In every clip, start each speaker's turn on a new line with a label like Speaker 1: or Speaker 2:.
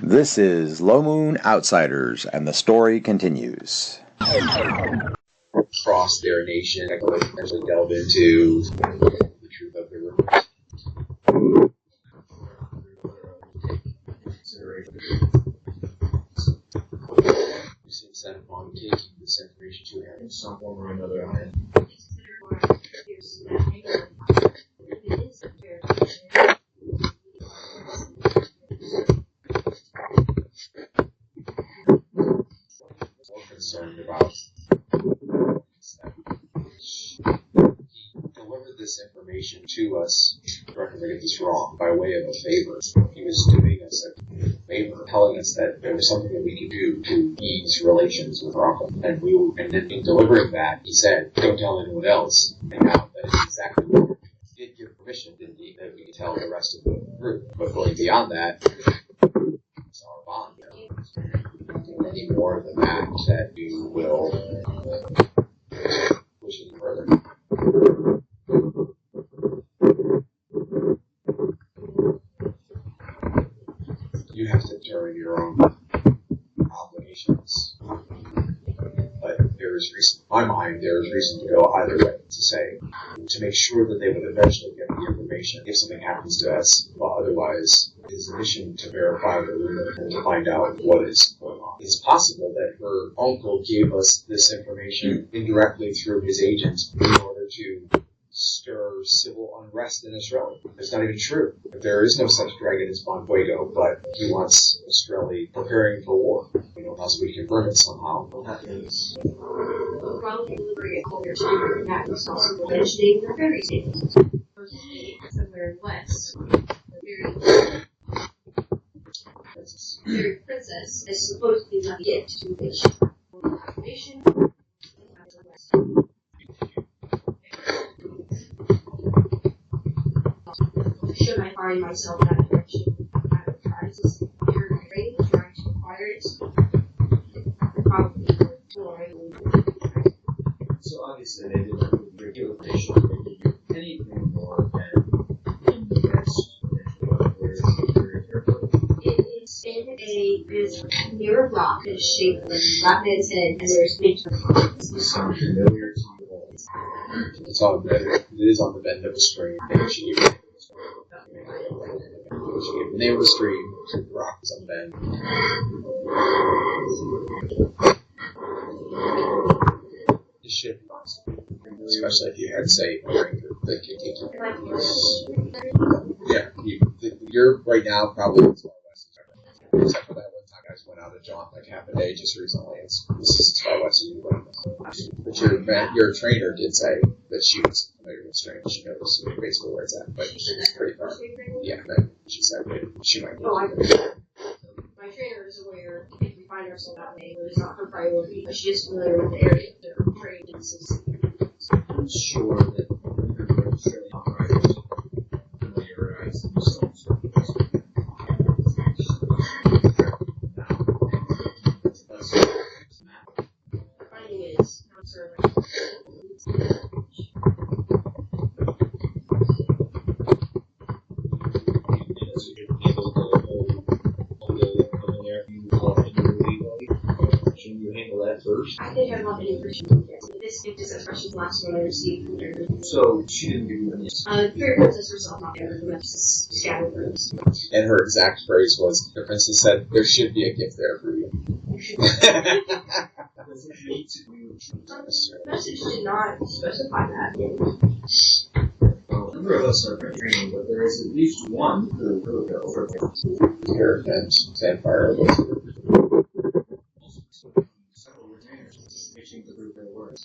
Speaker 1: This is Low Moon Outsiders, and the story continues.
Speaker 2: Across their nation, I could potentially delve into the truth of the rumors. You seem set upon taking this information to him in some form or another. More concerned about he delivered this information to us, correct me if I get this wrong, by way of a favor. He was doing us a favor, telling us that there was something that we could do to ease relations with our uncle. And in delivering that, he said, don't tell anyone else. And now that is exactly what we did give permission, didn't he, that we could tell the rest of the group. But going beyond that, it's our bond. Any more than that you will push it further. You have to determine your own obligations. But there is reason, in my mind, there is reason to go either way, to say, to make sure that they would eventually get the information if something happens to us, while otherwise it is a mission to verify the rumor and to find out what is going on. It's possible that her uncle gave us this information indirectly through his agent in order to stir civil unrest in Astrelli. It's not even true. There is no such dragon as Bonfuego, but he wants Astrelli preparing for war. Unless we confirm it somehow.
Speaker 3: Probably delivering a clear to that was also mentioning the faerie statement. Somewhere west, the fairy princess is supposedly not yet to reach information. Should I find myself in that direction, I would try to secure my range, trying to acquire it. Probably
Speaker 4: so obviously they didn't have regular facial anything more than in the best
Speaker 3: it's near a rock that is shaped like a flat man's head, and there's big
Speaker 4: This sounds familiar to you all.
Speaker 2: It's on the bend. It is on the bend of a stream. She gave the name of the stream. The rock is on the bend. It should be possible. Especially if you had, say, a ranger that could take you. Yeah, you're right now probably as far west as except for that one time I just went out a jaunt like half a day just recently. This is as far west as you went. But your trainer did say that she was familiar with stream. She knows basically where it's at, but it's pretty far. Yeah, she said she might.
Speaker 3: Oh, I know. My trainer is aware if we find ourselves out there, it is not her priority, but she is familiar with the area that her training is.
Speaker 4: I'm sure that Australian operators familiarize themselves with this.
Speaker 3: Finding it is concerning.
Speaker 4: First.
Speaker 3: I think I want any person. This gift is a precious last one I received from her.
Speaker 4: So she didn't give you any.
Speaker 3: The fairy princess herself not there, the rest is scattered rooms.
Speaker 2: And her exact phrase was, the princess said, there should be a gift there for you.
Speaker 4: Does it need to be?
Speaker 3: The message did not specify that.
Speaker 4: Well, a number of us are training, but there is at least one who will go over there.
Speaker 2: Here, and Sandfire.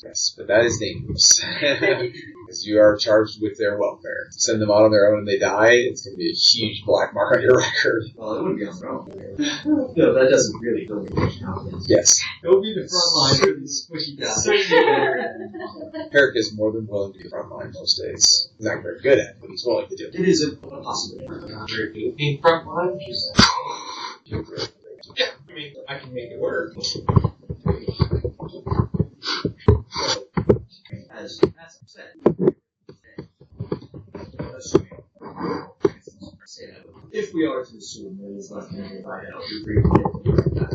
Speaker 2: Yes, but that is dangerous. Because you are charged with their welfare. To send them out on their own and they die, it's going to be a huge black mark on your record.
Speaker 4: Well, it wouldn't be on their own. No, that doesn't really build me much confidence.
Speaker 2: Yes.
Speaker 4: It will be the front line for these squishy guys.
Speaker 2: Herrick is more than willing to be front line most days. He's not very good at it, but he's willing to do it.
Speaker 4: It is a possibility. Not very good. Being front line, yeah, I mean, I can make it work. As I said, if we are to assume there is
Speaker 5: is less than if I help you breathe like that.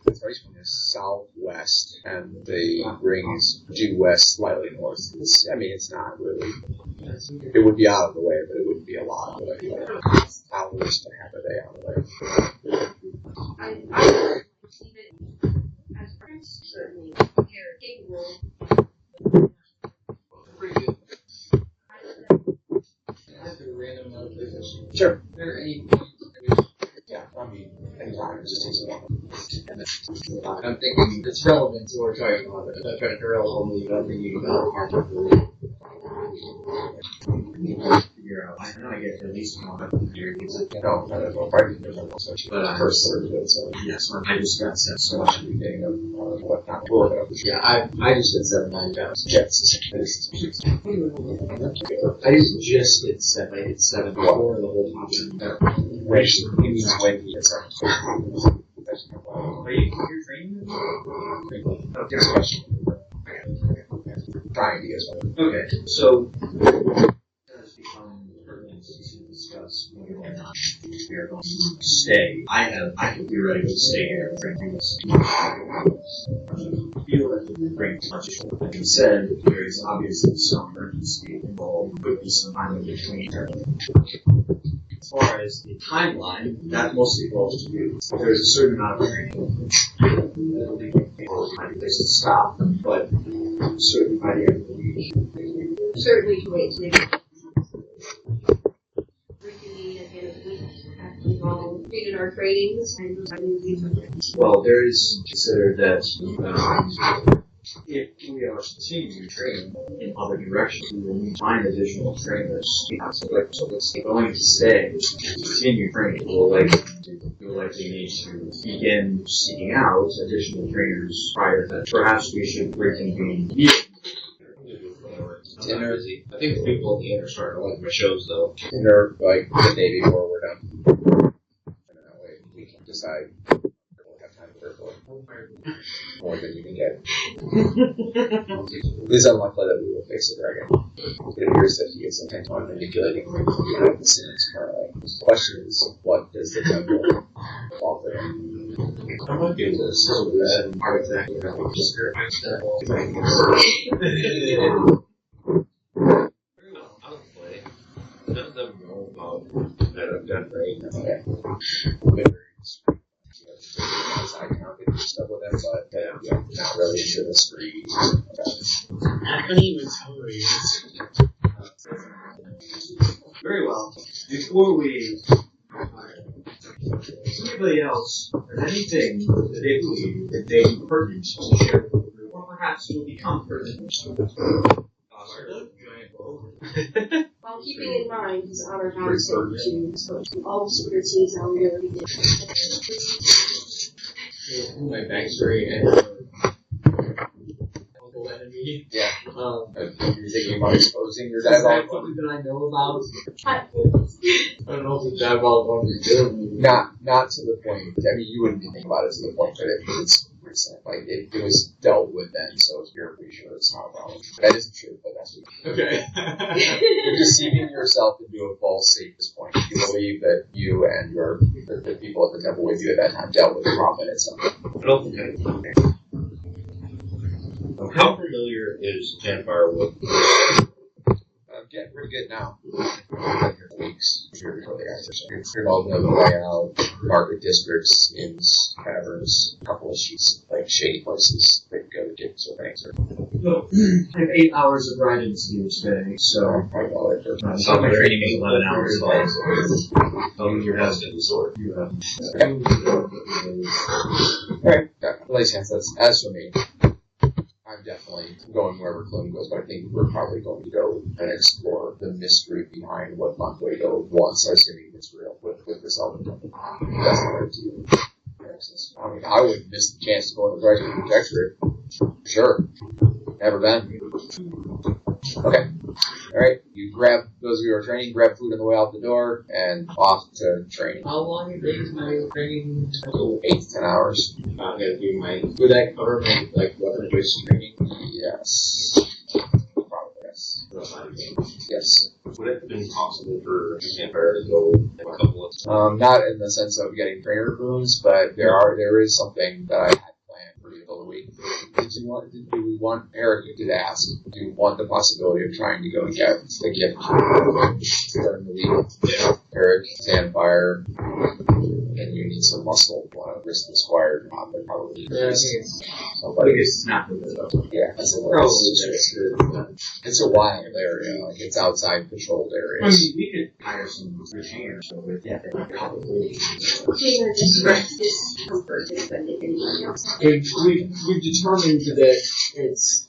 Speaker 2: The Thrice Moon is southwest, and the ring is due west, slightly north. It's not really. It would be out of the way, but it wouldn't be a lot out of the way. Hours to half a day out of the way.
Speaker 3: I receive it as friends, certainly. They're capable.
Speaker 4: Pretty good. Just a random notification.
Speaker 2: Sure.
Speaker 4: Are there any
Speaker 2: Yeah, anytime. It just takes a while.
Speaker 4: I'm thinking it's relevant to our trying about it. I'm trying to relevantly about thinking about our
Speaker 5: Figure out. I know I get at least one year.
Speaker 2: No, probably different such first third of it, so
Speaker 5: Yes, I just got set so much.
Speaker 2: should be getting of what not cool.
Speaker 5: Yeah, I just did 7-9 jobs.
Speaker 2: Yes.
Speaker 5: I didn't just hit 7, I hit 7 before the whole time.
Speaker 2: When he gets up.
Speaker 5: Are you training?
Speaker 2: Trying to get one.
Speaker 5: Okay, so it does become pertinent to discuss whether or not we are going to stay. I can theoretically stay here and bring this. I feel that it brings much. Like you said, there is obviously some urgency involved. Could be some time in between. As far as the timeline, that mostly falls to you. There's a certain amount of training that'll be places to stop, but certainly by the end of the week.
Speaker 3: Certainly to wait to make reconvene at the end of the week after we've all completed our trainings and
Speaker 5: Well, there is considered that if we are continuing training in other directions, we will need to find additional trainers. So let's going to stay and continue training. We'll likely need to begin seeking out additional trainers prior to that. Perhaps we should reconvene.
Speaker 4: dinner? I think the people at the end are starting to like my shows though.
Speaker 2: Dinner like the day before we're done. And that way we can decide we'll have time for more than you can get. It is unlikely that we will face the dragon. It appears that he is intent on manipulating behind the scenes currently. The question is, what does the temple offer him?
Speaker 5: I might be able to solve that artifact without just
Speaker 4: I'll play. None of them know about that I've done right.
Speaker 2: Okay. I counted stuff with them, but not really into the street.
Speaker 5: I couldn't even tell you. Very well. Before we anybody else has anything that they believe that they be pertinent to share with the group, or perhaps will become pertinent to the group.
Speaker 3: while keeping in mind his honor house to all the securities on the other
Speaker 4: My backstory and local enemy.
Speaker 2: Yeah. You're thinking about exposing your dialogue?
Speaker 5: Something that I know about.
Speaker 4: I don't know if the dialogue one is doing.
Speaker 2: Not to the point. I mean, you wouldn't think about it to the point that it's recent. Like it was dealt with then, so you're pretty sure it's not a problem. That isn't true, but that's what
Speaker 4: Okay.
Speaker 2: you're deceiving yourself into a false state at this point. You believe that you and the people at the temple with you at that time dealt with the problem itself.
Speaker 4: I don't think I. How familiar is Janfire with?
Speaker 2: I'm getting pretty good now. Weeks before the access. You're involved in the layout, market districts, inns, taverns, a couple of sheets of like shady places that you go to get sort of things.
Speaker 5: No, I have 8 hours of riding to do today, so
Speaker 2: Probably all that first.
Speaker 5: so my training is 11 hours long.
Speaker 4: Tell me your house to the sword.
Speaker 2: Alright, at least that's as for me. I'm definitely going wherever Klum goes, but I think we're probably going to go and explore the mystery behind what Montevideo wants, assuming it's real, with this Elven Temple. That's not up to you. I mean, I wouldn't miss the chance to go on the Thrice Moon Protectorate. Sure. Never been. Okay. Alright, you grab those of you who are training, grab food on the way out the door, and off to training.
Speaker 4: How long is my training?
Speaker 2: 8 to 10 hours.
Speaker 4: I'm gonna do my. Would that cover my weapon choice training?
Speaker 2: Yes. Probably yes.
Speaker 6: Yes.
Speaker 4: Would it have been possible for a campfire to go a couple of...
Speaker 6: Not in the sense of getting trainer rooms, but there is something that I had planned for you the week. Do we want, Eric did ask, do you want the possibility of trying to go and get the gift during the week?
Speaker 4: Yeah.
Speaker 6: Eric, Sandfire, and you need some muscle. Want to risk the squire to not, but probably somebody.
Speaker 5: It's not good though.
Speaker 6: Yeah, it's a wild area. Like it's outside patrolled
Speaker 5: I
Speaker 6: areas.
Speaker 5: mean, we could hire some retainers with that. Probably.
Speaker 3: Taylor describes this purchase, but if anyone else.
Speaker 5: We've determined that it's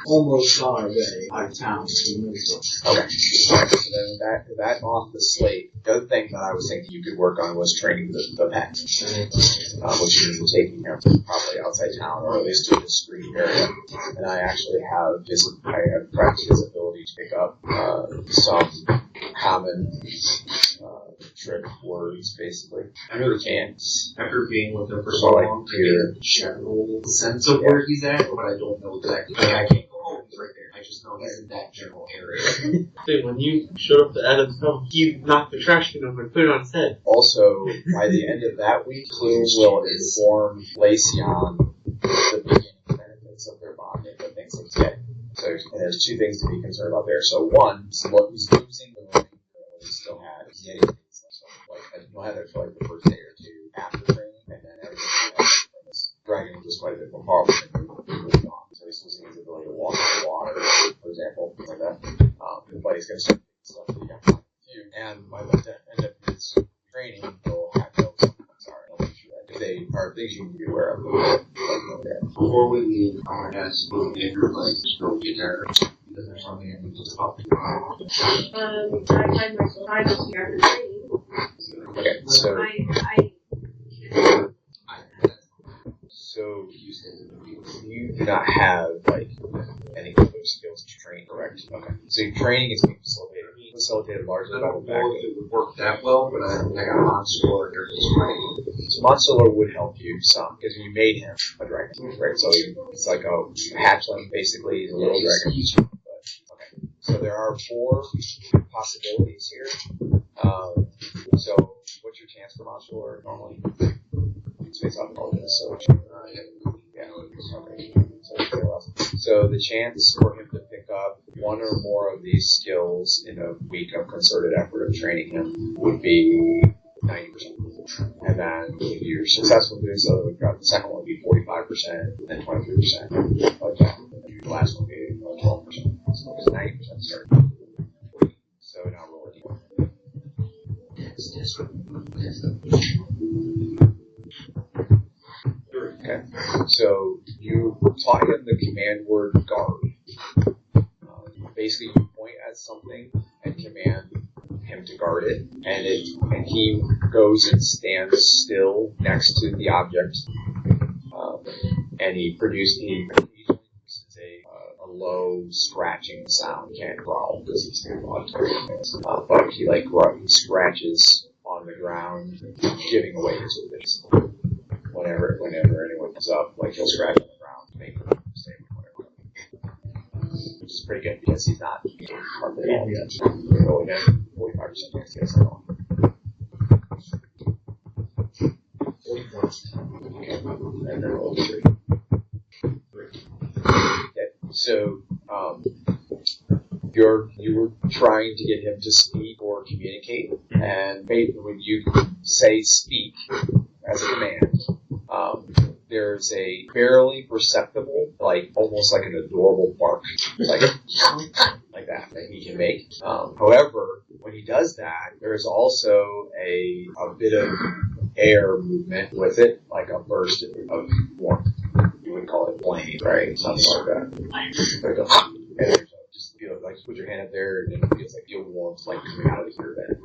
Speaker 5: almost on our way out of town.
Speaker 6: Okay. So then that off the slate. The other thing that I was thinking you could work on was training the pet, which means taking him probably outside town or at least to a discreet area. And I actually have practiced his ability to pick up some common trick words, basically.
Speaker 4: I really
Speaker 6: can't.
Speaker 4: After being with him for
Speaker 6: So
Speaker 4: so
Speaker 6: like
Speaker 4: long,
Speaker 6: your
Speaker 4: general sense of where he's at, but I don't know exactly. Like, I can't go, oh, he's right there. I just know he's in that general area.
Speaker 7: Dude, when you showed up to Adam's home, he knocked the trash can over and put it on his head.
Speaker 6: Also, by the end of that week, Klume will inform Glaceon the beginning benefits of their bonding, the things like that. So, and there's two things to be concerned about there. So, one, he's losing the learning he still had. He's getting things like you'll have it for like the first day or two after training, and then everything else from this dragon was quite a bit more powerful than moving on. So he's losing his ability to walk in the water, for example, things like that. But he's going to start doing stuff that he got to do. And by the end of his training, he'll have no. Sorry, I'll make sure that if they are things you need to be aware of.
Speaker 4: Before we leave, I want to ask you if you're like, still get there. Is there something I need to talk about?
Speaker 3: I had myself time this year after training.
Speaker 6: Okay, so you do not have like any of those skills to train, correct? Okay. So your training is being facilitated largely
Speaker 4: I
Speaker 6: by
Speaker 4: don't
Speaker 6: the
Speaker 4: know if it would work that well, but I got a monster here this training.
Speaker 6: So Monsolar would help you some, because you made him a dragon, right? So it's like a hatchling, basically, he's a little dragon. But, okay. So there are 4 possibilities here. So what's your chance for Monsolar normally? It's based off of all this, so yeah. Okay. So the chance for him to pick up one or more of these skills in a week of concerted effort of training him would be 90%. And then if you're successful in doing so, the second one would be 45%, and 23%. Like that. And the last one would be 12%. So it's 90% start. So now roll it. Okay. So you taught him the command word guard. Basically, you point at something and command him to guard it, and he goes and stands still next to the object, and he produces a low scratching sound. He can't growl because he's too loud, but he he scratches on the ground, giving away his weakness. Whenever anyone comes up, he'll scratch on the ground, make them mistake, whatever. Which is pretty good because he's not hardly at all yet. Roll again, 45% chance to get second one. Okay, and then roll 3. Okay, so you were trying to get him to speak or communicate, and maybe when you say speak as a command, there's a barely perceptible, almost like an adorable bark, like that he can make. However, when he does that, there's also a bit of air movement with it, like a burst of warmth. You would call it flame, right? Something like that. And just feel put your hand up there, and it feels feel warmth coming out of your bed.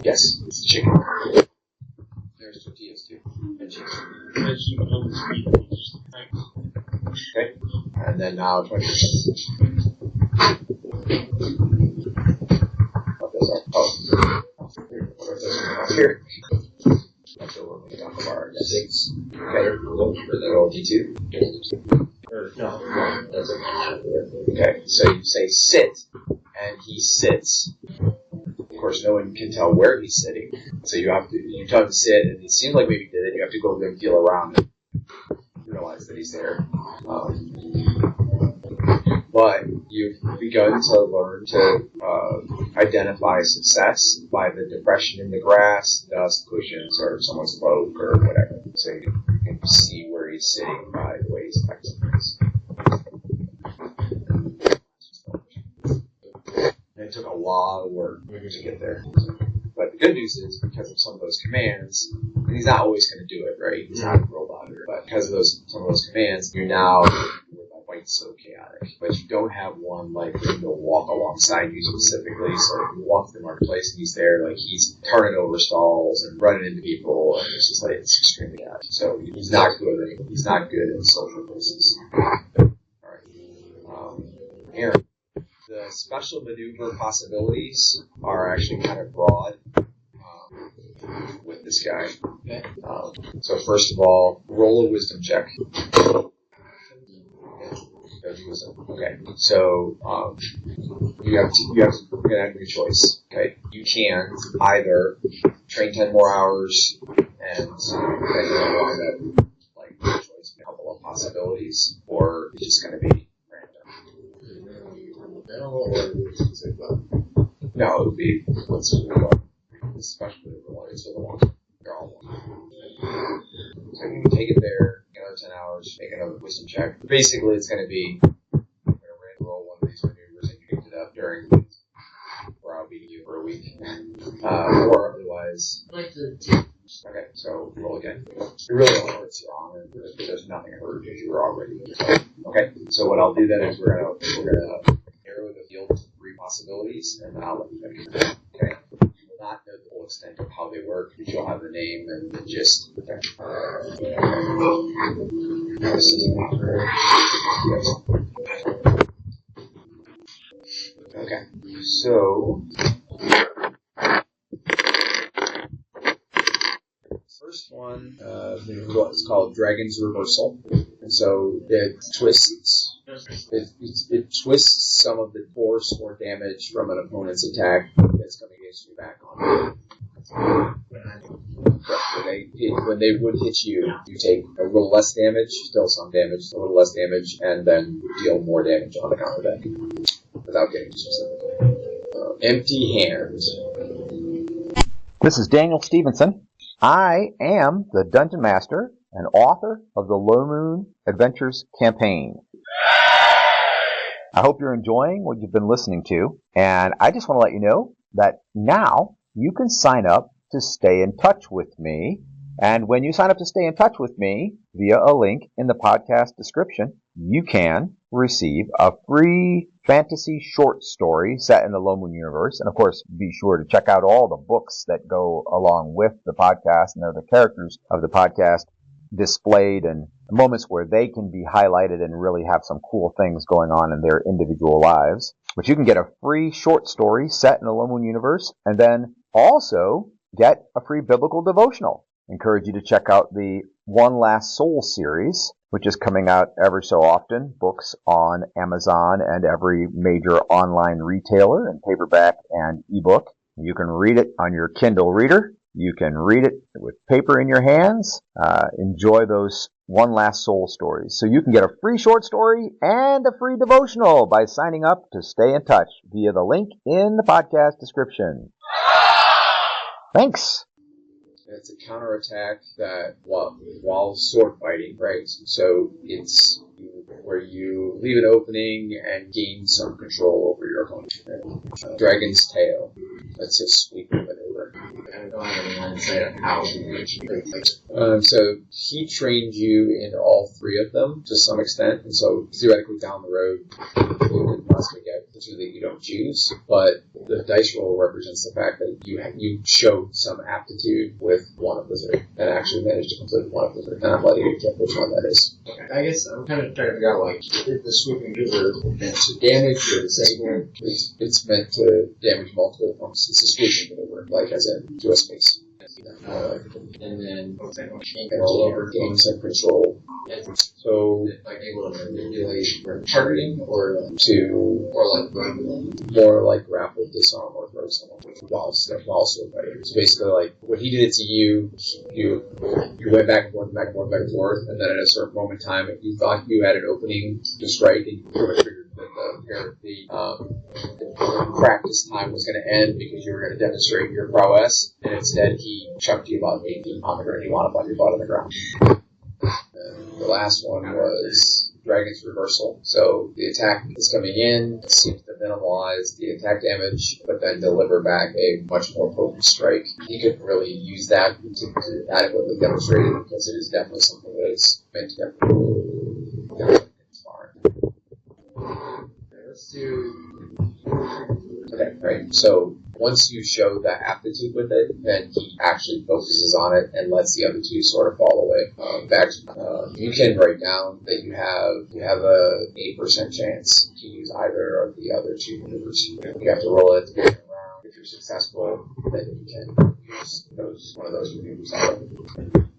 Speaker 6: Yes, it's chicken. There's tortillas too. And cheese. Okay. And then now 20%. Here. That's a little bit off of our 6. Okay. Roll D2.
Speaker 5: No, that's okay.
Speaker 6: Okay. So you say sit, and he sits. Of course, no one can tell where he's sitting. So you tell him to sit, and it seems like maybe he did it. You have to go over there and feel around and realize that he's there. But you've begun to learn to identify success by the depression in the grass, dust, cushions, or someone's cloak, or whatever. So you can see where he's sitting by the way he's acting. It took a lot of work to get there. But the good news is, because of some of those commands, and he's not always going to do it, right? He's not a robot, but because of some of those commands, you're now quite so chaotic. But you don't have one like who will walk alongside you specifically. So you walk to the marketplace and he's there, like he's turning over stalls and running into people, and it's just like it's extremely chaotic. So he's not good. He's not good in social places. All right, Aaron. The special maneuver possibilities are actually kind of broad with this guy. Okay. So first of all, roll a wisdom check. Okay. So you're gonna have your choice. Okay. You can either train 10 more hours and then you'll wind up like your choice, a couple of possibilities, or it's just gonna be no, it would be especially the one. It's for the one. They're all one. So you can take it there, another 10 hours, make another wisdom check. Basically, it's going to be I'm going to roll one of these maneuvers and you picked it up during where I'll beat you for a week, or otherwise. Okay, so roll again. It really only hurts your honor, but there's nothing to hurt because you're already. Okay, so what I'll do then is we're gonna narrow the field to 3 possibilities, and then I'll let you pick. Okay, you will not know the full extent of how they work, but you'll have the name and the gist. Okay. This is okay. So. First one is called Dragon's Reversal, and so it twists some of the force or damage from an opponent's attack that's coming against you back on. When they would hit you, you take a little less damage, still some damage, a little less damage, and then deal more damage on the counter deck without getting specific. Empty Hand.
Speaker 1: This is Daniel Stevenson. I am the Dungeon Master and author of the Low Moon Adventures campaign. I hope you're enjoying what you've been listening to, and I just want to let you know that now you can sign up to stay in touch with me, and when you sign up to stay in touch with me via a link in the podcast description, you can receive a free fantasy short story set in the Low Moon universe. And of course, be sure to check out all the books that go along with the podcast, and they're the characters of the podcast displayed and moments where they can be highlighted and really have some cool things going on in their individual lives. But you can get a free short story set in the Low Moon universe, and then also get a free biblical devotional. I encourage you to check out the One Last Soul series, which is coming out ever so often, books on Amazon and every major online retailer in paperback and ebook. You can read it on your Kindle reader. You can read it with paper in your hands. Enjoy those One Last Soul stories. So you can get a free short story and a free devotional by signing up to stay in touch via the link in the podcast description. Thanks.
Speaker 6: It's a counterattack that while sword fighting, right? So it's where you leave an opening and gain some control over your opponent. Dragon's Tail. That's a sweeping maneuver.
Speaker 5: I don't have any insight on how
Speaker 6: So he trained you in all 3 of them to some extent, and so theoretically down the road you could possibly get the 2 that you don't choose, but the dice roll represents the fact that you showed some aptitude with one of the 3 and actually managed to complete one of the 3. And I'm letting you get which one that is.
Speaker 5: Okay. I guess I'm kind of trying to figure out, like, is the sweeping maneuver meant to damage or disable?
Speaker 6: It's meant to damage multiple opponents. It's a sweeping maneuver, like as in to a space.
Speaker 5: And then
Speaker 6: and roll over, gain some control So,
Speaker 5: like able to manipulate for targeting or
Speaker 6: more like grapple, disarm, or throw someone while still fighting. So basically, like when he did it to you, you went back and forth, and then at a certain moment in time, if you thought you had an opening to strike, and you pretty much figured that the practice time was going to end because you were going to demonstrate your prowess, and instead he chucked you about 8 feet on the ground. You wound up on your butt on the ground. And the last one was Dragon's Reversal. So the attack is coming in, seems to minimize the attack damage, but then deliver back a much more potent strike. You could really use that to adequately demonstrate it, because it is definitely something that is meant to definitely
Speaker 5: let's do.
Speaker 6: Okay, right. So once you show that aptitude with it, then he actually focuses on it and lets the other two sort of fall away. You can write down that you have a 8% chance to use either of the other two maneuvers. You have to roll it around. If you're successful, then you can use one of those maneuvers.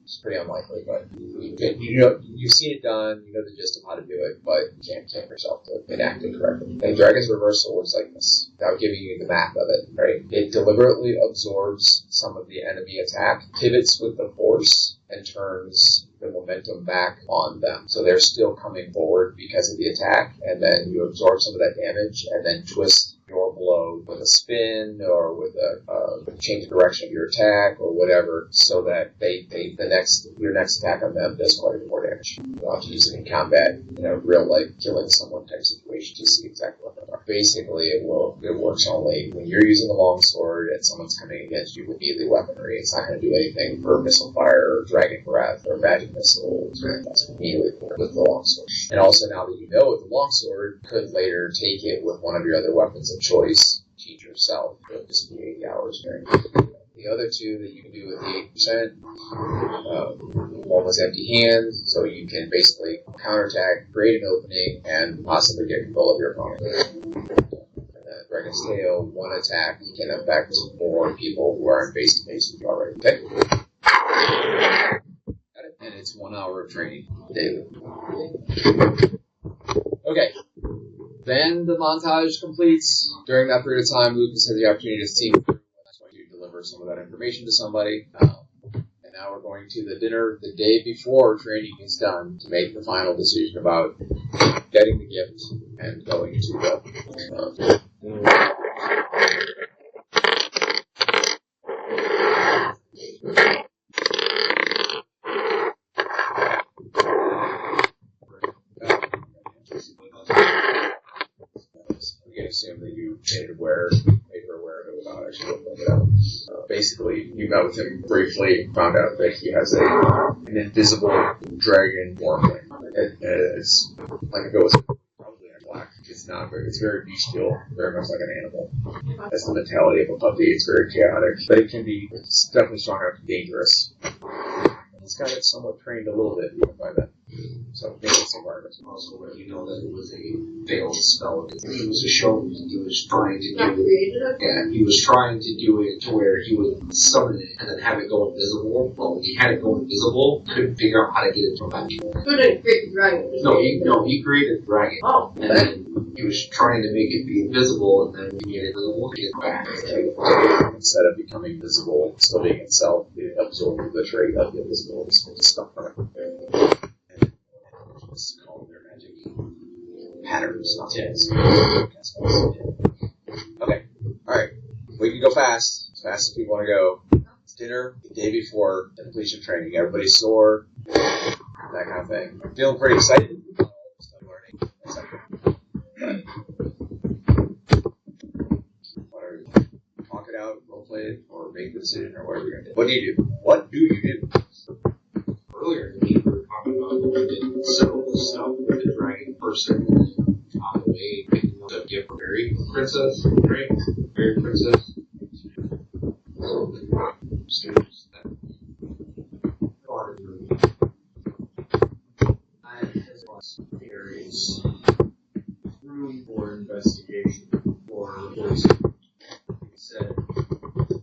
Speaker 6: It's pretty unlikely, but you've seen it done, you know the gist of how to do it, but you can't train yourself to enact it correctly. And Dragon's Reversal works like this, without giving you the map of it, right? It deliberately absorbs some of the enemy attack, pivots with the force, and turns the momentum back on them. So they're still coming forward because of the attack, and then you absorb some of that damage, and then twist your blow with a spin or with a change of direction of your attack or whatever, so that your next attack on them does quite a bit more damage. You'll have to use it in combat, real life killing someone type situation to see exactly what they are. Basically, it works only when you're using a longsword and someone's coming against you with melee weaponry. It's not going to do anything for missile fire or dragon breath or magic missiles. That's melee with the longsword. And also, now that you know with the longsword, could later take it with one of your other weapons of choice. Teach yourself. It'll just be 80 hours during the other two that you can do with the 8%, one was empty hands, so you can basically counterattack, create an opening, and possibly get control of your opponent. And then Dragon's Tail, one attack, you can affect more people who are in face-to-face with you already. Okay? Got it? And it's 1 hour of training daily. Okay. Then the montage completes. During that period of time, Lucas has the opportunity to see deliver some of that information to somebody. And now we're going to the dinner the day before training is done to make the final decision about getting the gift and going to the we can assume that you made her aware of it without actually looking it up. Basically, you met with him briefly, found out that he has an invisible dragon warmling. It's like a ghost, probably in black. It's very bestial, very much like an animal. That's the mentality of a puppy. It's very chaotic, but it's definitely strong enough to be dangerous. It's got it somewhat trained a little bit, even by then. So, maybe it's environment.
Speaker 5: Also, you know that it was a failed spell. It was a show. He was trying to do it. Yeah, he was trying to do it to where he would summon it and then have it go invisible. Well, when he had it go invisible, couldn't figure out how to get it to come back.
Speaker 3: Couldn't create the dragon.
Speaker 5: He created the dragon. Oh. And then he was trying to make it be invisible, and then he made it invisible to get it back.
Speaker 6: Instead of becoming visible, still being itself, it absorbed the trait of the invisible stuff from it. Call their magic patterns, not tales. Okay, alright. We can go fast, as fast as people want to go. It's dinner the day before the completion training. Everybody's sore, that kind of thing. I'm feeling pretty excited. Talk it out, roleplay it, or make the decision, or whatever you're going to do. What do you do? What do you do?
Speaker 5: Earlier, we were talking about doing several stuff with the dragon person on the way, picking up the gift for Fairy Princess, right? Fairy Princess. There is room for investigation for poison. He said,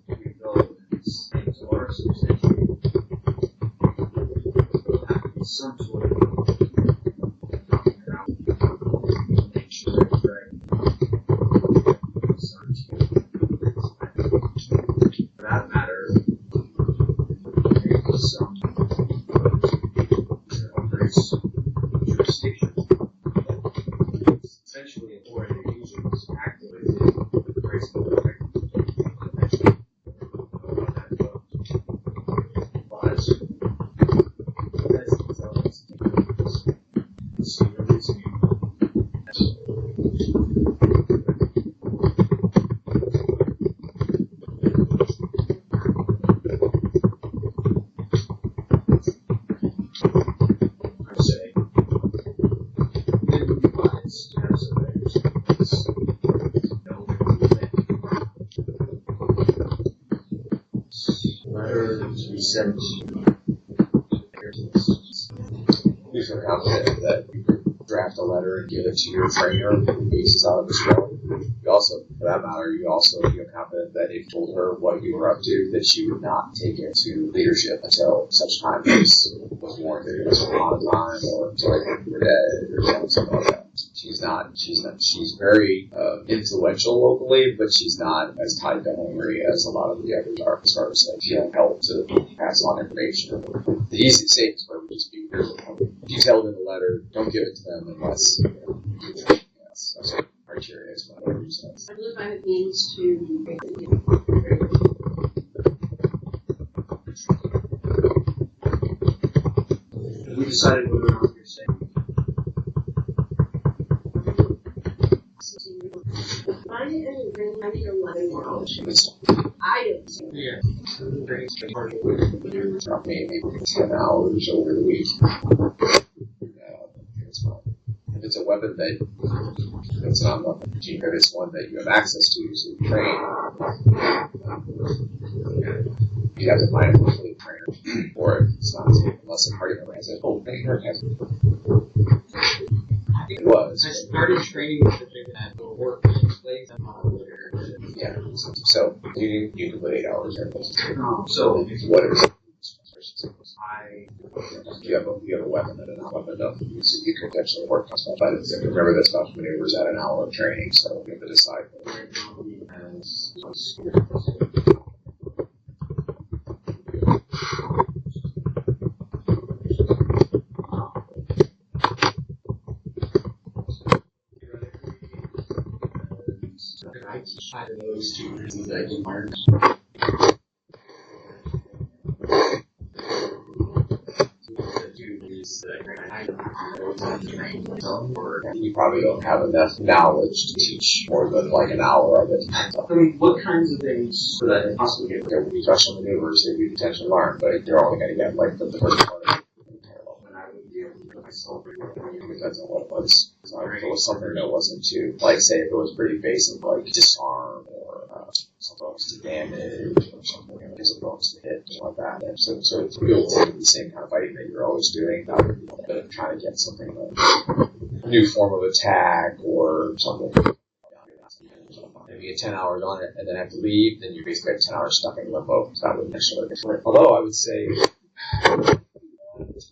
Speaker 5: we know these things are substantiated. Some sort of agents actively the Thrice Moon Protectorate. Sent. You feel confident that you could draft a letter and give it to your trainer who bases out of Astrelli. You also, for that matter, you also feel confident that if you told her what you were up to, that she would not take it to leadership until such time as was warranted. It was a lot of time, or until you were dead, or something like that. She's very influential locally, but she's not as tied to Henry as a lot of the others are, as far as feeling help to pass on information. The easy, safest way would just be, if you tell them the letter, don't give it to them unless, yes, that's what criteria is, whatever you say.
Speaker 3: I believe I have means to.
Speaker 5: We decided whether or not you're safe.
Speaker 3: I need a letter. I don't.
Speaker 4: Yeah.
Speaker 2: Maybe 10 hours over the week. It's fine. If it's a weapon that it's not nothing, if it's one that you have access to, so you train, you have to find a complete trainer, or it's not, unless a party member has it. Oh, trainer has it. It was.
Speaker 4: I started training with the thing that will work in place.
Speaker 2: Yeah. So you can put 8 hours in.
Speaker 5: So
Speaker 2: What is it? You have a weapon and a non-weapon enough. You could potentially work on stuff. But remember that stuff maneuvers at an hour of training, so you have to decide.
Speaker 4: I teach how to those students that you learn.
Speaker 2: You probably don't have enough knowledge to teach more than like an hour of it.
Speaker 5: I mean, what kinds of things would I possibly get?
Speaker 2: There will be special maneuvers that you potentially learn, but you're only going to get like the first part of it.
Speaker 5: And I would be able to put myself in
Speaker 2: It depends on what it was. If it was something that wasn't too, like say if it was pretty basic, like disarm or some bonus to damage or something, just a bonus to hit, something like that. So it's built into the same kind of fighting that you're always doing, but trying to get something like a new form of attack or something. If you get 10 hours on it and then have to leave, then you basically have 10 hours stuck in limbo. So that wouldn't necessarily be different. Although I would say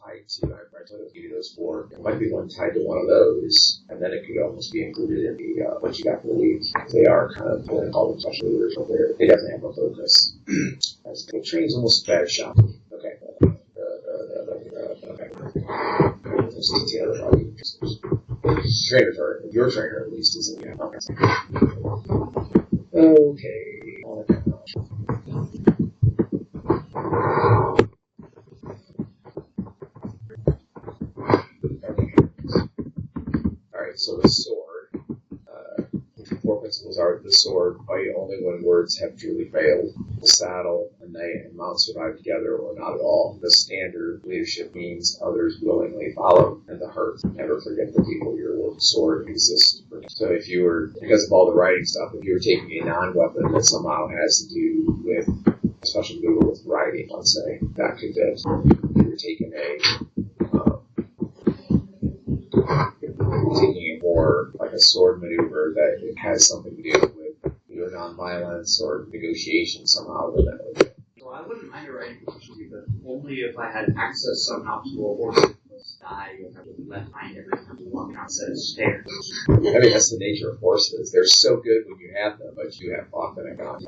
Speaker 2: tied to, I told you to give you those 4. It might be one tied to one of those, and then it could almost be included in the what you got for the week. They are kind of what they call them special leaders over there. They definitely have a focus. The training's almost a bad shot. Okay. There's detail about you. Trainers are, your trainer at least isn't. Yeah. Okay. So the sword, 4 principles are the sword, fight only when words have truly failed. The saddle, a knight and mount survive together or not at all. The standard, leadership means others willingly follow. And the hearth, never forget the people your sword exists for. So if you were, because of all the writing stuff, if you were taking a non-weapon that somehow has to do with a special maneuver with writing, let's say, that could fit. If you were taking taking a more like a sword maneuver that it has something to do with either non-violence or negotiation somehow, then that would fit.
Speaker 5: Well, I wouldn't mind writing efficiency, but only if I had access somehow to a horse that was die if I was left behind every time you walk outside of stairs.
Speaker 2: I mean, that's the nature of horses. They're so good when you have them, but you have often a gun.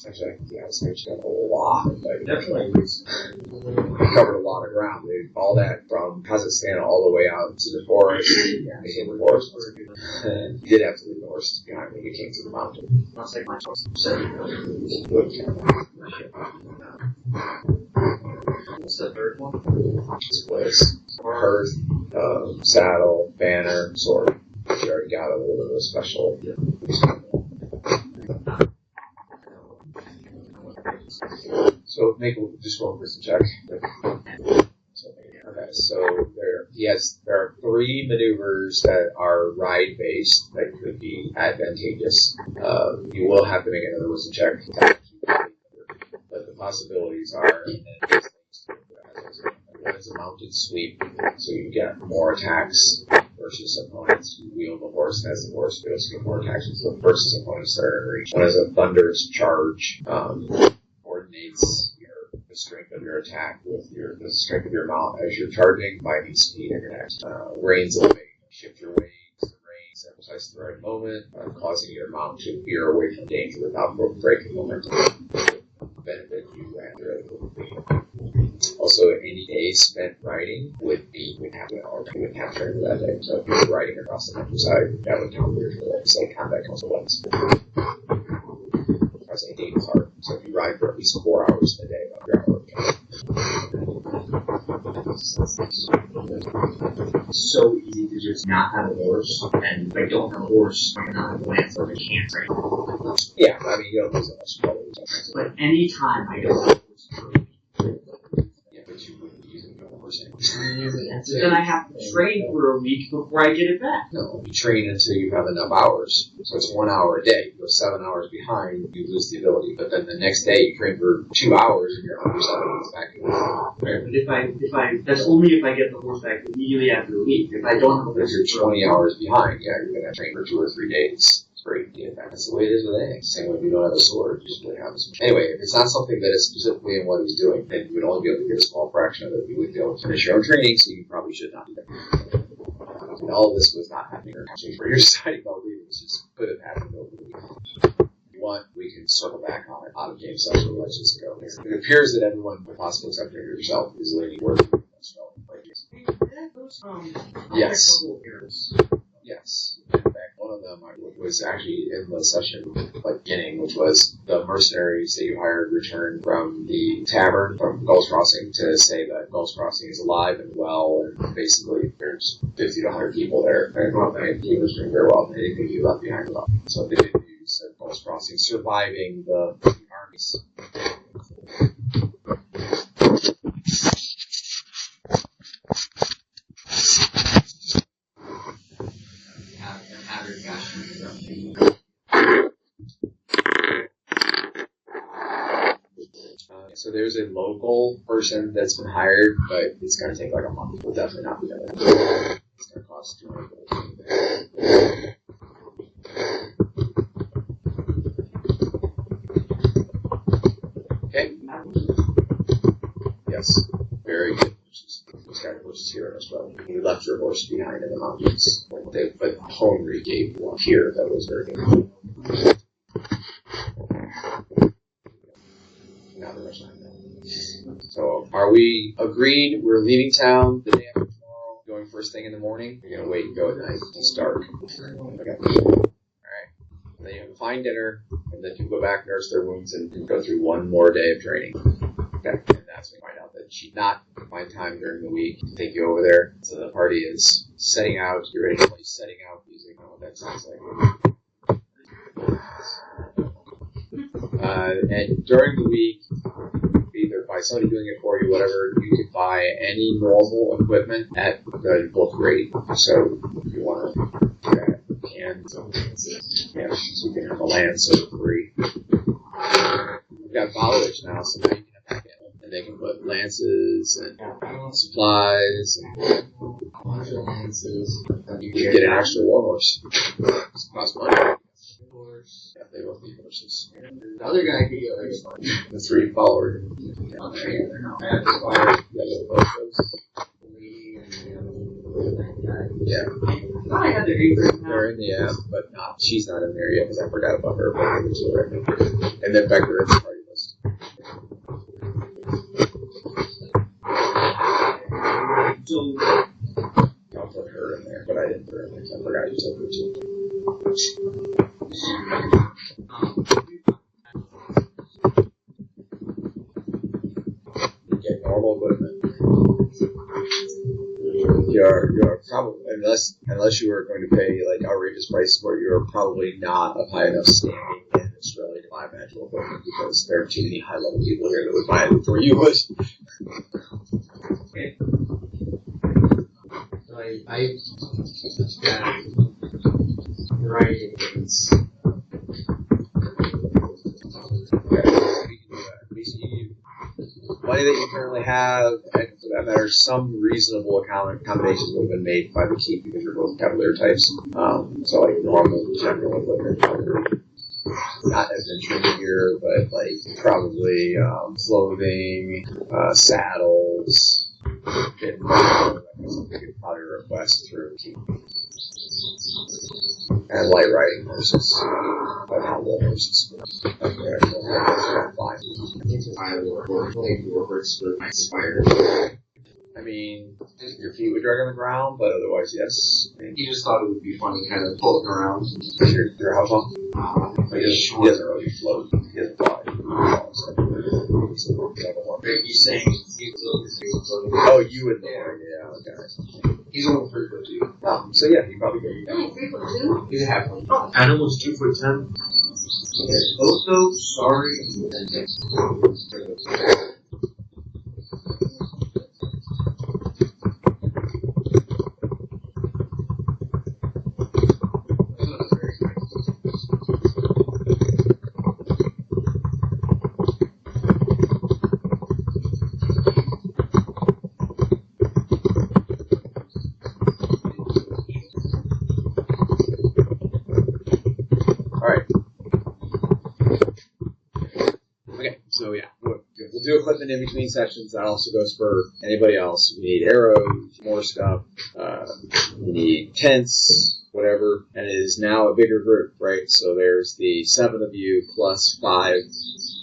Speaker 6: Actually, yeah, it's mentioned a lot. Like,
Speaker 5: Definitely.
Speaker 6: covered a lot of ground. All that from Kazakhstan all the way out to the forest. Yeah, in the forest. You did have to leave the horses behind when you came to the mountain.
Speaker 5: That's like my choice. What's the third one?
Speaker 6: This was hearth, saddle, banner, sword. You already got a little bit of a special. So make just one person check. Okay, so there are 3 maneuvers that are ride based that could be advantageous. You will have to make another wisdom check. But the possibilities are, one is a mounted sweep, so you get more attacks versus opponents. You wield the horse as the horse feels to get more attacks versus opponents that are in reach. One is a thunderous charge, coordinates the strength of your attack with the strength of your mount as you're charging, binding speed and your next. Reins of the weight, shift your weight to the reins at precisely the right moment, causing your mount to veer away from danger without breaking momentum. Benefit you and your other movement. Also, any day spent riding would have to turn that day. So if you're riding across the countryside, that would count for your legs, like combat counts for legs. I was saying day part. So if you ride for at least 4 hours a day, about your hour.
Speaker 5: So easy to just not have a horse, and if I don't have a horse, I not have a lance, or I can't, right?
Speaker 6: Yeah, I mean, you don't lose that much trouble.
Speaker 5: But any time I don't have a horse,
Speaker 6: Yeah, but you wouldn't be using a horse anymore.
Speaker 5: so then I have to train for a week before I get it back.
Speaker 6: No, you train until you have enough hours. So it's 1 hour a day. You go 7 hours behind, you lose the ability. But then the next day you train for 2 hours and you're 100% back in.
Speaker 5: But if I, that's only if I get the horse back immediately after a week. If I don't have a
Speaker 6: If
Speaker 5: horse,
Speaker 6: you're 20 hours behind, yeah, you're going to train for 2 or 3 days. It's great to get back. That's the way it is with anything. Same way if you don't have a sword, you just really have a sword. Anyway, if it's not something that is specifically in what he's doing, then you would only be able to get a small fraction of it. You would be able to finish your own training, so you probably should not do that. And all of this was not happening or actually for your deciding about leaving. This just could have happened over the weekend. If you want, we can circle back on it out of game stuff, so let's just go here. It appears that everyone, with possible exception of yourself, is leaning towards the Yes. Yes. In fact, one of them was actually in the session beginning, which was the mercenaries that you hired returned from the tavern from Gulf's Crossing to say that Gulf's Crossing is alive and well, and basically there's 50 to 100 people there. And he was doing very well. Anything you left behind was up. So they did use Gulf's Crossing surviving the armies. So there's a local person that's been hired, but it's going to take like a month. We'll definitely not be done. It's going to cost 200 gold. Okay. Yes. Very good horses. Those guys horses here as well. You left your horse behind in the mountains. But Henry gave one here that was very good. So, are we agreed? We're leaving town the day after tomorrow, going first thing in the morning. We're going to wait and go at night. It's dark. Okay. Alright. Then you have a fine dinner, and then you go back, nurse their wounds, and go through one more day of training. Okay. And that's when you find out that she'd not find time during the week to take you over there. So the party is setting out. You're ready to play setting out music. I don't know what that sounds like. And during the week, either by somebody doing it for you, whatever, you could buy any normal equipment at the book rate. So if you want to do that, you can. So you can have a lance for free. We've got followers now, so now you can attack it. And they can put lances and supplies and lances. You can get an extra warhorse. It costs money. Yeah, they both need horses.
Speaker 5: the other guy could get like
Speaker 6: The 3 followers. Yeah.
Speaker 7: I thought I had their apron now.
Speaker 6: They're in the app, but not. She's not in there yet because I forgot about her. But I'll get to her right now. And then Becker in the party list. I'll put her in there, but I didn't put her in there because I forgot you took her too. Okay, normal equipment. You're probably unless you are going to pay like outrageous prices for it, you're probably not of high enough standing in Australia to buy magical equipment because there are too many high level people here that would buy it before you would.
Speaker 7: Okay. So I got writing things.
Speaker 6: Money that you currently have, and for that matter, some reasonable accommodations would have been made by the keep because you're both cavalier types. So like normal, general equipment, not adventure gear, but like probably clothing, saddles, something you could probably request through the keep. And light riding horses, but not wool horses. I mean, your feet would drag on the ground, but otherwise, yes. I mean,
Speaker 4: He just thought it would be funny kind of floating around.
Speaker 6: your how tall? He doesn't really float. He doesn't fly.
Speaker 4: He's saying
Speaker 6: Oh, you would know. Yeah, okay.
Speaker 4: he's only 3'2".
Speaker 6: Oh, so yeah, you probably go.
Speaker 3: Only 3'2".
Speaker 4: He's a halfling.
Speaker 7: Oh, Animal's 2'10".
Speaker 4: Also, sorry.
Speaker 6: So yeah, we'll do equipment in between sessions. That also goes for anybody else. We need arrows, more stuff. We need tents, whatever. And it is now a bigger group, right? So there's the 7 of you plus 5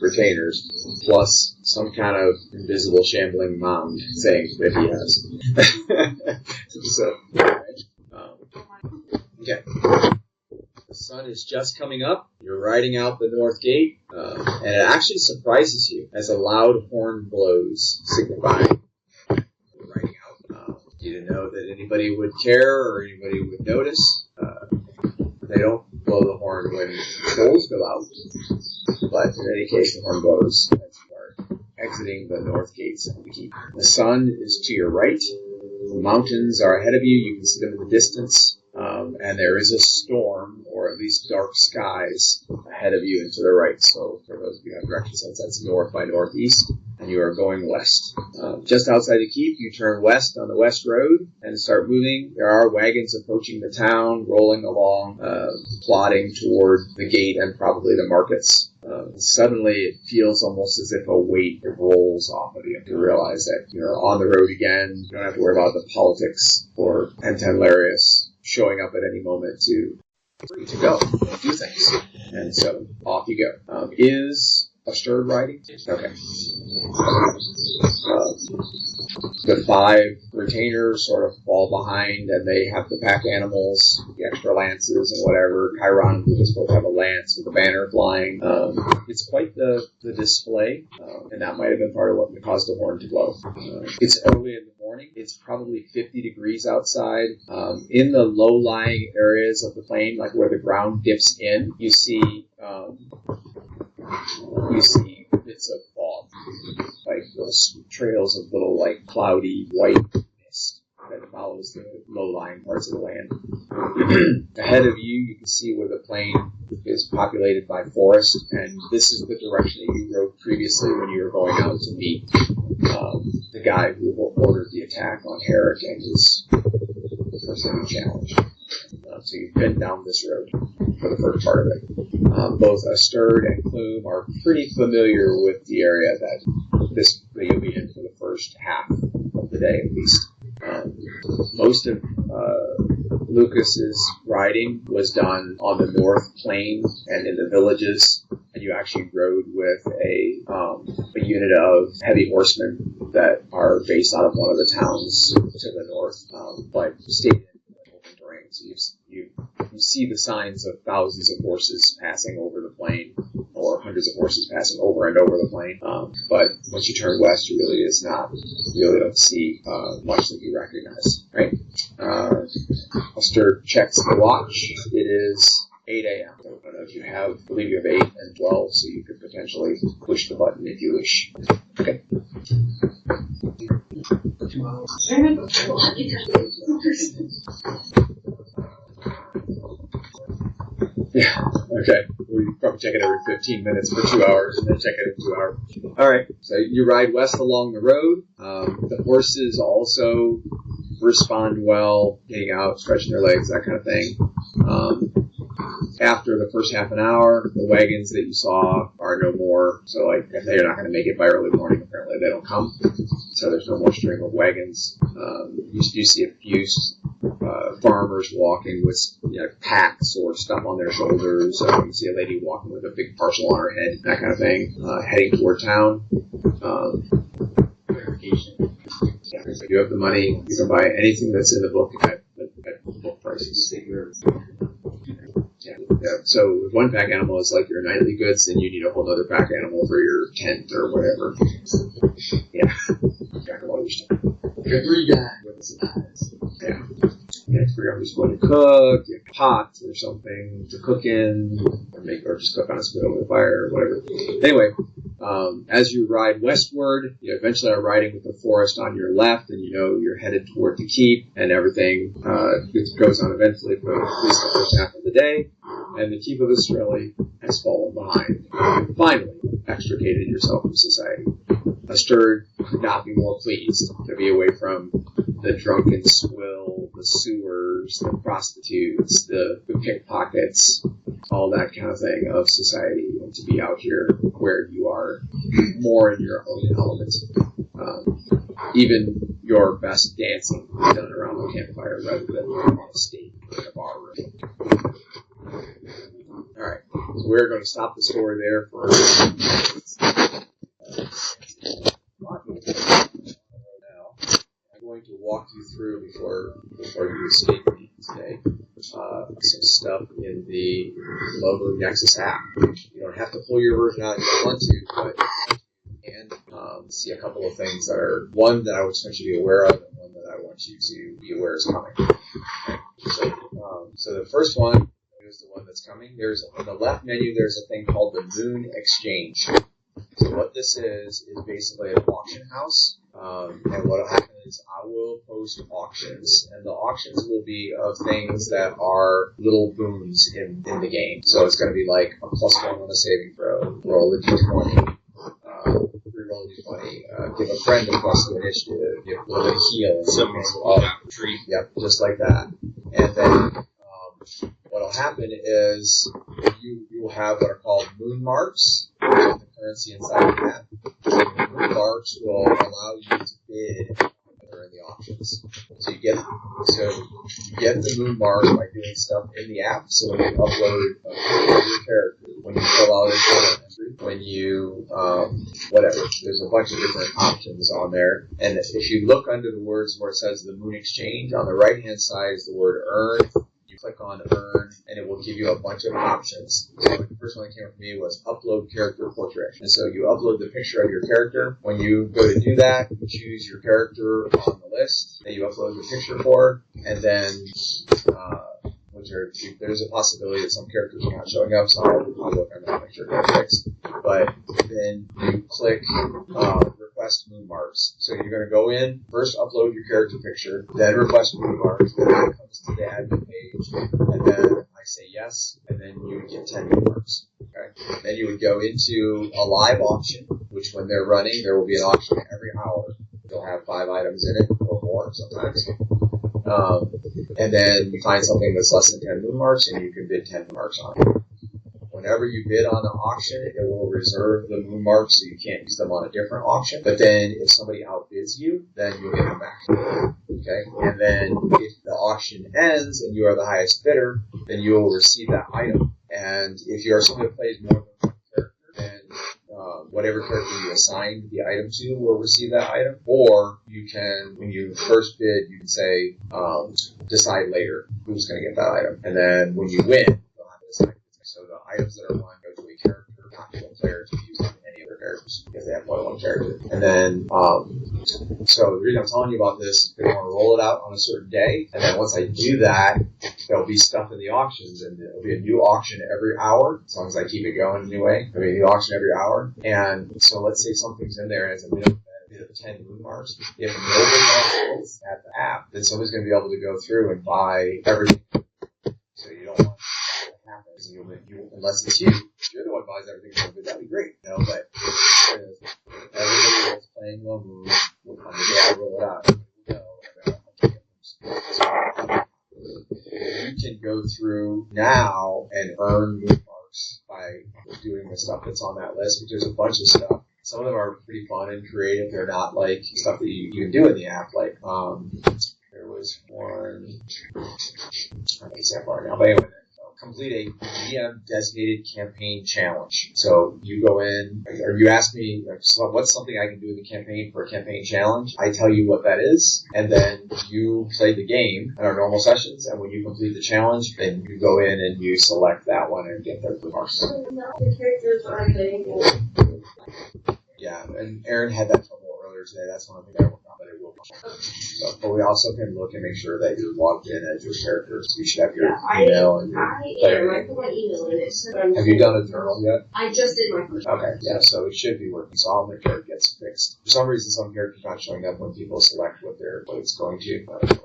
Speaker 6: retainers, plus some kind of invisible shambling mound thing that he has. So, okay. The sun is just coming up. You're riding out the north gate, and it actually surprises you as a loud horn blows, signifying you're riding out. You didn't know that anybody would care or anybody would notice. They don't blow the horn when trolls go out, but in any case, the horn blows as you are exiting the north gates of the keep. The sun is to your right. The mountains are ahead of you. You can see them in the distance. And there is a storm, or at least dark skies, ahead of you and to the right. So for those of you who have direction sense, that's north by northeast, and you are going west. Just outside the keep, you turn west on the west road and start moving. There are wagons approaching the town, rolling along, plodding toward the gate and probably the markets. Suddenly, it feels almost as if a weight rolls off of you. You realize that you're on the road again. You don't have to worry about the politics or Pentanlarius showing up at any moment to go and do things. And so off you go. Is Asterd riding? Okay. The 5 retainers sort of fall behind, and they have the pack animals, the extra lances and whatever. Chairon is supposed to have a lance with a banner flying. It's quite the display, and that might have been part of what caused the horn to blow. It's early in the morning. It's probably 50 degrees outside. In the low-lying areas of the plain, like where the ground dips in, you see bits of fog, like those trails of little, like, cloudy white mist that follows the low-lying parts of the land. Ahead of you, you can see where the plain is populated by forest, and this is the direction that you rode previously when you were going out to meet the guy who ordered the attack on Herrick and his first challenge. So you've been down this road for the first part of it. Both Asterd and Klume are pretty familiar with the area that you'll be in for the first half of the day, at least. Most of Lucas's riding was done on the North Plain and in the villages, and you actually rode with a unit of heavy horsemen that are based out of one of the towns to the north, but stayed in open terrain. So you see the signs of thousands of horses passing over the plain, or hundreds of horses passing over and over the plain. But once you turn west, you really don't see much that you recognize, right? Asterd checks the watch. It is 8 a.m. I don't know if you have, I believe you have 8 and 12, so you could potentially push the button if you wish. Okay. Yeah, okay. We probably check it every 15 minutes for 2 hours, and then check it in 2 hours. Alright, so you ride west along the road. The horses also respond well, getting out, stretching their legs, that kind of thing. After the first half an hour, the wagons that you saw are no more. So, like, if they're not going to make it by early morning, apparently they don't come. So there's no more string of wagons. You see a few farmers walking with packs or stuff on their shoulders. You see a lady walking with a big parcel on her head, that kind of thing, heading toward town. Yeah, if you have the money, you can buy anything that's in the book at book prices. Yeah. So if one pack animal is like your nightly goods, then you need a whole other pack animal for your tent or whatever. Yeah. Pack of all your stuff.
Speaker 4: Your 3 guys with the supplies.
Speaker 6: Yeah. You have to figure out who's going to cook, you have a pot or something to cook in, or just cook on a spit over the fire or whatever. Anyway, as you ride westward, you eventually are riding with the forest on your left, and you know you're headed toward the keep, and everything goes on eventfully for at least the first half of the day, and the keep of Astrelli has fallen behind. You finally extricated yourself from society. Asterd could not be more pleased to be away from the drunken swill, the sewers, the prostitutes, the pickpockets, all that kind of thing of society, and to be out here where you are more in your own element. Even your best dancing is done around the campfire rather than on a stage in a bar room. Alright, so we're going to stop the story there for going to walk you through before you escape me today. Some stuff in the Logo Nexus app. You don't have to pull your version out if you don't want to, but you can see a couple of things that are one that I would want you to be aware of, and one that I want you to be aware is coming. So the first one is the one that's coming. There's on the left menu. There's a thing called the Moon Exchange. So what this is basically an auction house. And what will happen is I will post auctions, and the auctions will be of things that are little boons in the game. So it's going to be like a +1 on a saving throw, roll a d20, re-roll a d20, give a friend a +2 initiative, give a little heal, and
Speaker 4: tree.
Speaker 6: Yep, just like that. And then what will happen is you will have what are called moon marks, which is the currency inside the app. Moon marks will allow you to bid in the auctions. So you get the moon mark by doing stuff in the app. So when you upload your character, when you fill out a journal entry, when you whatever, there's a bunch of different options on there. And if you look under the words where it says the Moon Exchange, on the right hand side is the word earn. You click on earn, and it will give you a bunch of options. So the first one that came up for me was upload character portrait. And so you upload the picture of your character. When you go to do that, you choose your character on the list that you upload the picture for, and then there's a possibility that some characters are not showing up, so I'll look on that, make sure they're fixed. But then you click request moon marks. So you're going to go in, first upload your character picture, then request moon marks, then it comes to the admin page, and then I say yes, and then you would get 10 moon marks. Okay? Then you would go into a live auction, which when they're running, there will be an auction every hour. They'll have 5 items in it, or more sometimes. And then you find something that's less than 10 moon marks, and you can bid 10 moon marks on it.
Speaker 2: whenever you bid on the auction, it will reserve the moon marks so you can't use them on a different auction. But then if somebody outbids you, then you'll get them back. Okay? And then if the auction ends and you are the highest bidder, then you will receive that item. And if you are someone who plays more than one character, then whatever character you assign the item to will receive that item. Or you can, when you first bid, you can say, decide later who's going to get that item. And then when you win, you'll have to decide. So the items that are won go to a character, not to a player to use on any other characters if they have more than one character. And then, so the reason I'm telling you about this is because I want to roll it out on a certain day. And then once I do that, there'll be stuff in the auctions, and there'll be a new auction every hour, as long as I keep it going anyway. There'll be a new auction every hour. And so let's say something's in there as a minimum of 10 moon marks. If nobody else is at the app, then somebody's going to be able to go through and buy everything. So you don't want that to happen. Unless it's you. If you're the one who buys everything, that'd be great. You know, but if everybody else playing low moon will come the day I roll it out. You can go through now and earn moon marks by doing the stuff that's on that list, because there's a bunch of stuff. Some of them are pretty fun and creative. They're not like stuff that you can do in the app. Like, there was one, I can't say far now, but anyway, complete a DM designated campaign challenge. So you go in, or you ask me, what's something I can do in the campaign for a campaign challenge? I tell you what that is, and then you play the game in our normal sessions, and when you complete the challenge, then you go in and you select that one and get their marks.
Speaker 3: The characters are available.
Speaker 2: Yeah, and Aaron had that trouble earlier today. That's one of the things I worked on, but it will come. So, but we also can look and make sure that you're logged in as your character. So you should have your email and your
Speaker 3: I put my email in it.
Speaker 2: Have you done a journal yet?
Speaker 3: I just did my first.
Speaker 2: Okay, yeah, so it should be working. So I'll make sure it gets fixed. For some reason, some characters not showing up when people select what it's going to. But I'll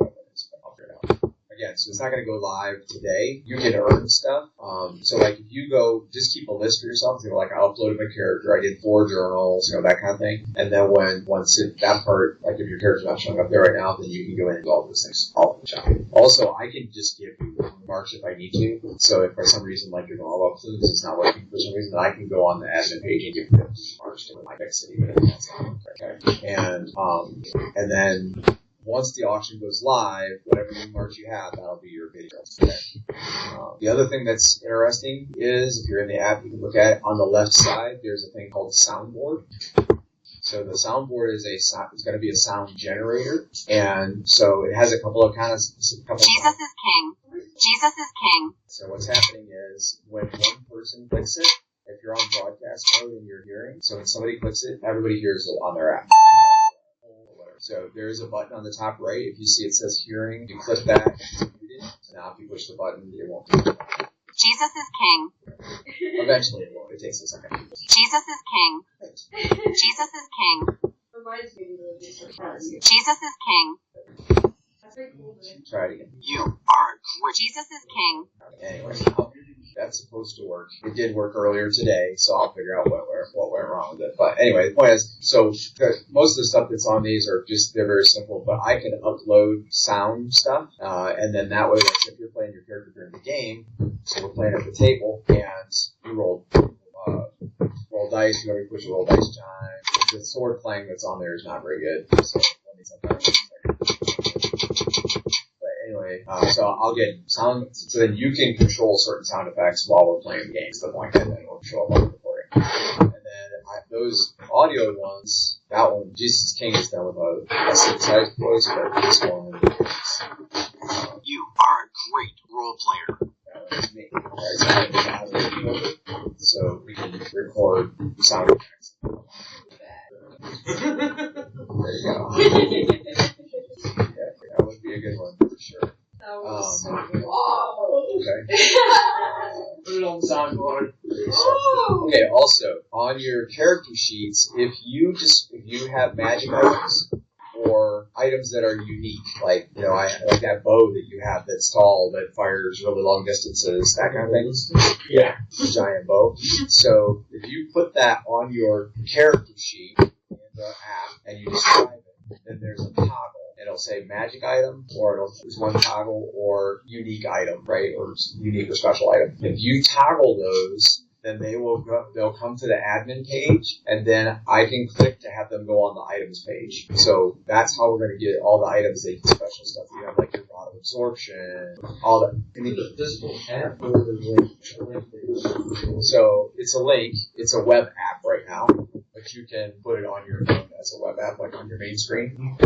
Speaker 2: figure it out. Again, so it's not going to go live today. You can earn stuff. So like if you go, just keep a list for yourself. You know, like I uploaded my character, I did 4 journals, you know, that kind of thing. And then that part, like if your character's not showing up there right now, then you can go in and do all those things all in the shop. Also, I can just give you marks if I need to. So if for some reason, like you're going, oh, well, Klume is not working for some reason, I can go on the admin page and give you marks to my fix it, even if that's not okay. And then once the auction goes live, whatever new marks you have, that'll be your video. Okay? The other thing that's interesting is, if you're in the app, you can look at it. On the left side, there's a thing called soundboard. So the soundboard is it's going to be a sound generator, and so it has a couple of Jesus is king. Jesus is king. So what's happening is, when one person clicks it, if you're on broadcast mode and you're hearing, so when somebody clicks it, everybody hears it on their app. So there's a button on the top right. If you see it says hearing, you click that. And so now if you push the button, it won't do it. Jesus is king. Eventually it will. It takes a second. Jesus is king. Jesus is king.
Speaker 3: Reminds me of the
Speaker 2: Jesus is king. Try it again. You are Jesus is king. Anyway, that's supposed to work. It did work earlier today, so I'll figure out what went wrong with it. But anyway, the point is, so most of the stuff that's on these they're very simple, but I can upload sound stuff, and then that way, like, if you're playing your character during the game, so we're playing at the table, and you roll dice, you already push a roll dice chime. The sword playing that's on there is not very good, so let me sometimes. Anyway, so I'll get sound, so then you can control certain sound effects while we're playing games, the point, and then it'll show up on the recording. And then those audio ones, that one, Jesus King, is done with a synthesized voice, but this one is, you are a great role player. That was me. Right, so we can record sound effects. There you go. Yeah, that would be a good one for sure. Okay. Put it on the soundboard. Okay, also, on your character sheets, if you have magic items or items that are unique, like, you know, like that bow that you have that's tall, that fires really long distances, that kind of things. Yeah. Giant bow. So, if you put that on your character sheet in the app and you describe it, then there's a toggle. It'll say magic item, or there's one toggle, or unique item, right? Or unique or special item. If you toggle those, then they'll come to the admin page, and then I can click to have them go on the items page. So that's how we're going to get all the items that do special stuff. You have like your rod of absorption, all that.
Speaker 4: Visible tab.
Speaker 2: So it's a link. It's a web app right now, but you can put it on your phone as a web app, like on your main screen.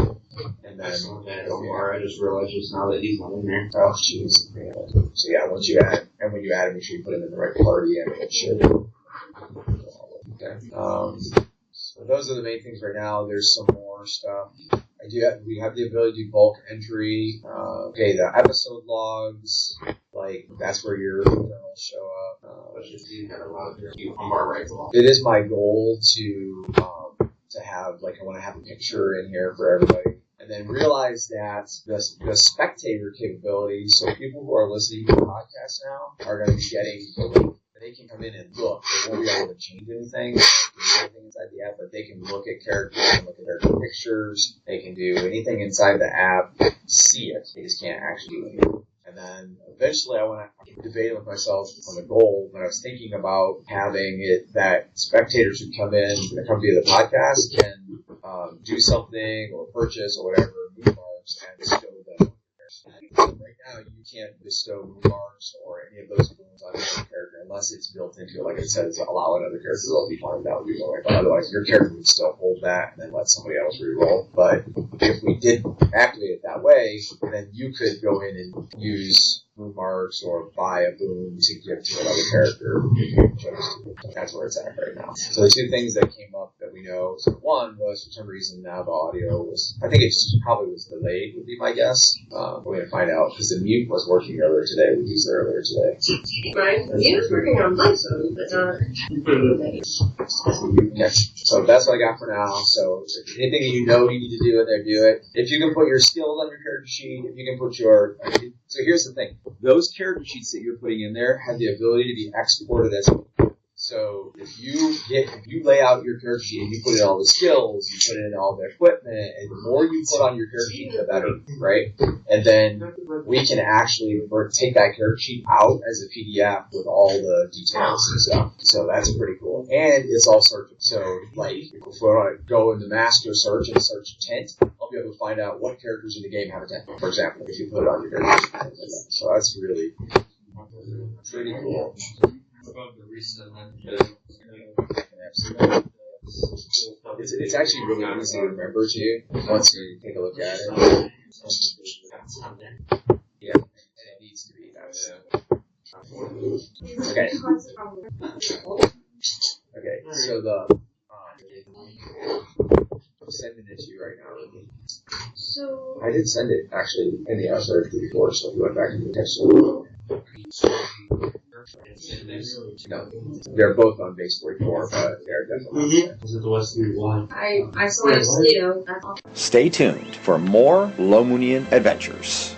Speaker 2: And then
Speaker 5: I just realized just now that he's not in there.
Speaker 2: oh jeez. So yeah, once you add, and when you add it, make sure you put him in the right party, and it should. Okay. So those are the main things right now. There's some more stuff. We have the ability to do bulk entry. Okay, the episode logs, like that's where your journals show up. It is my goal to have, like, I want to have a picture in here for everybody. And then realize that the spectator capability, so people who are listening to the podcast now are going to be getting the link. They can come in and look. They won't be able to change anything inside the app, but they can look at characters and look at their pictures. They can do anything inside the app, see it. They just can't actually do anything. And then eventually I want to debate with myself on the goal when I was thinking about having it that spectators who come in, that come via the podcast, can do something or purchase or whatever, move marks, and bestow them. Right now, you can't bestow move marks or any of those moves on another character unless it's built into it. Like it says, allow another character to roll d20. That would be one way. But otherwise, your character would still hold that and then let somebody else re-roll. But if we did activate it that way, then you could go in and use move marks or buy a boon to give to another character. That's where it's at right now. So the two things that came up that we know, so one was for some reason now the audio was, I think it probably was delayed would be my guess. We're going to find out because the mute was working earlier today. We used it earlier today.
Speaker 3: Right? He was working on my phone, but not.
Speaker 2: Okay. So that's what I got for now. So if anything you know you need to do in there, do it. If you can put your skills on your character sheet, if you can put your... So here's the thing. Those character sheets that you're putting in there have the ability to be exported as... So if you lay out your character sheet and you put in all the skills, you put in all the equipment, and the more you put on your character sheet, the better, right? And then we can actually take that character sheet out as a PDF with all the details and stuff. So that's pretty cool. And it's all searchable. So, like, if we want to go into master search and search tent, I'll be able to find out what characters in the game have a tent, for example, if you put it on your character sheet. So that's really pretty cool. It's actually really easy to remember too once you take a look at it. Yeah, and it needs to be. Okay. Okay, so I'm sending it to you right now, Ruby.
Speaker 3: So
Speaker 2: I did send it actually in the Asterd before, so if you went back to the text. No, they're both on base 44, but they're definitely.
Speaker 7: Is it the Western one?
Speaker 3: I saw it, Toledo. That's all.
Speaker 1: Stay tuned for more Lomunian adventures.